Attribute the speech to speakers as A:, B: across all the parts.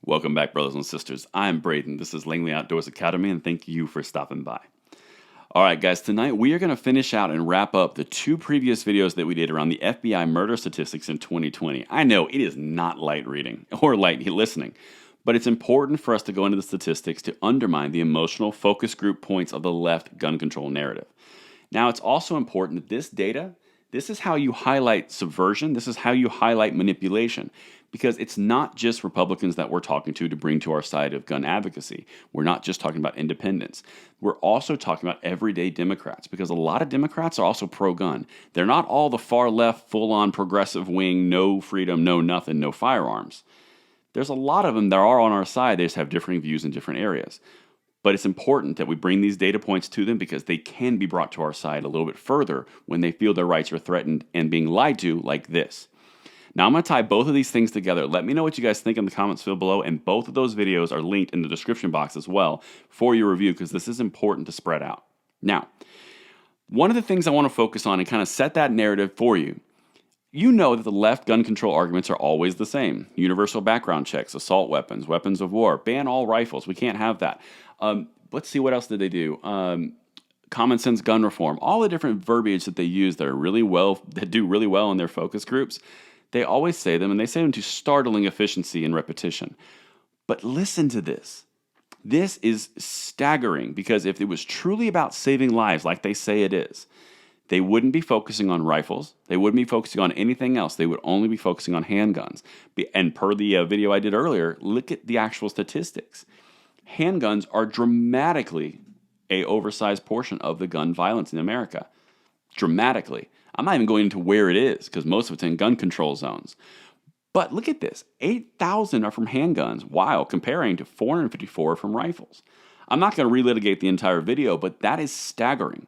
A: Welcome back, brothers and sisters. I'm Braden. This is Langley Outdoors Academy, and thank you for stopping by. All right, guys, tonight we are going to finish out and wrap up the two previous videos that we did around the FBI murder statistics in 2020. I know it is not light reading or light listening, but it's important for us to go into the statistics to undermine the emotional focus group points of the left gun control narrative. Now, it's also important that this data, this is how you highlight subversion, this is how you highlight manipulation, because it's not just Republicans that we're talking to bring to our side of gun advocacy. We're not just talking about independents. We're also talking about everyday Democrats, because a lot of Democrats are also pro-gun. They're not all the far left, full-on progressive wing, no freedom, no nothing, no firearms. There's a lot of them that are on our side. They just have differing views in different areas. But it's important that we bring these data points to them because they can be brought to our side a little bit further when they feel their rights are threatened and being lied to like this. Now I'm going to tie both of these things together. Let me know what you guys think in the comments field below, and both of those videos are linked in the description box as well for your review because this is important to spread out. Now, one of the things I want to focus on and kind of set that narrative for you, you know that the left gun control arguments are always the same. Universal background checks, assault weapons, weapons of war, ban all rifles. We can't have that. Let's see, what else did they do? Common sense gun reform, all the different verbiage that they use that do really well in their focus groups. They always say them, and they say them to startling efficiency and repetition. But listen to this. This is staggering, because if it was truly about saving lives like they say it is, they wouldn't be focusing on rifles. They wouldn't be focusing on anything else. They would only be focusing on handguns. And per the video I did earlier, look at the actual statistics. Handguns are dramatically an oversized portion of the gun violence in America. Dramatically. I'm not even going into where it is because most of it's in gun control zones. But look at this. 8,000 are from handguns, while comparing to 454 from rifles. I'm not going to relitigate the entire video, but that is staggering.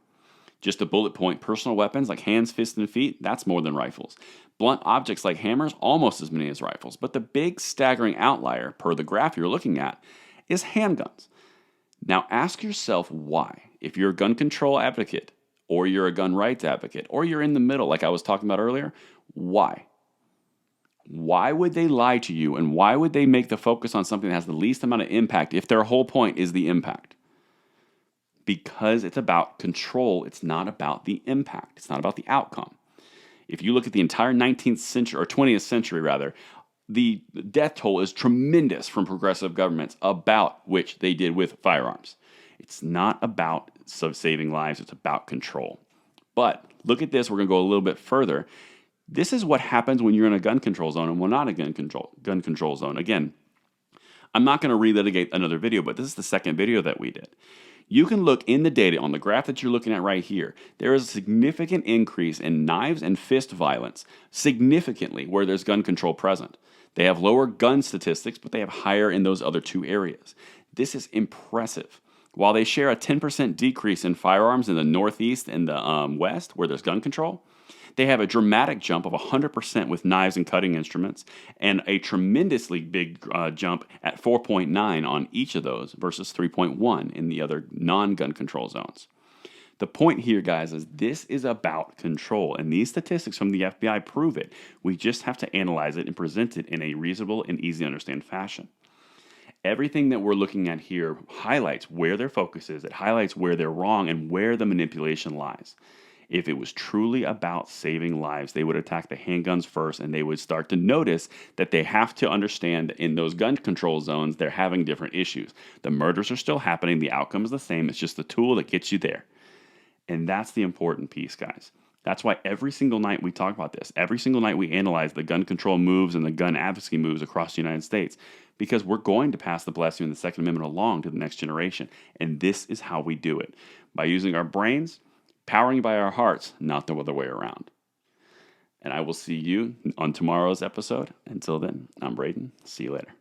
A: Just a bullet point, personal weapons like hands, fists, and feet, that's more than rifles. Blunt objects like hammers, almost as many as rifles. But the big staggering outlier, per the graph you're looking at, is handguns. Now ask yourself why. If you're a gun control advocate, or you're a gun rights advocate, or you're in the middle like I was talking about earlier, why? Why would they lie to you, and why would they make the focus on something that has the least amount of impact if their whole point is the impact? Because it's about control, it's not about the impact, it's not about the outcome. If you look at the entire 19th century, or 20th century rather, the death toll is tremendous from progressive governments about which they did with firearms. It's not about saving lives, it's about control. But look at this, we're going to go a little bit further. This is what happens when you're in a gun control zone and we're not a gun control zone. Again, I'm not going to relitigate another video, but this is the second video that we did. You can look in the data on the graph that you're looking at right here. There is a significant increase in knives and fist violence, significantly where there's gun control present. They have lower gun statistics, but they have higher in those other two areas. This is impressive. While they share a 10% decrease in firearms in the Northeast and the West, where there's gun control, they have a dramatic jump of 100% with knives and cutting instruments, and a tremendously big jump at 4.9 on each of those versus 3.1 in the other non-gun control zones. The point here, guys, is this is about control, and these statistics from the FBI prove it. We just have to analyze it and present it in a reasonable and easy to understand fashion. Everything that we're looking at here highlights where their focus is. It highlights where they're wrong and where the manipulation lies. If it was truly about saving lives, they would attack the handguns first, and they would start to notice that they have to understand that in those gun control zones, they're having different issues. The murders are still happening. The outcome is the same. It's just the tool that gets you there. And that's the important piece, guys. That's why every single night we talk about this. Every single night we analyze the gun control moves and the gun advocacy moves across the United States, because we're going to pass the blessing of the Second Amendment along to the next generation. And this is how we do it. By using our brains, powering by our hearts, not the other way around. And I will see you on tomorrow's episode. Until then, I'm Braden. See you later.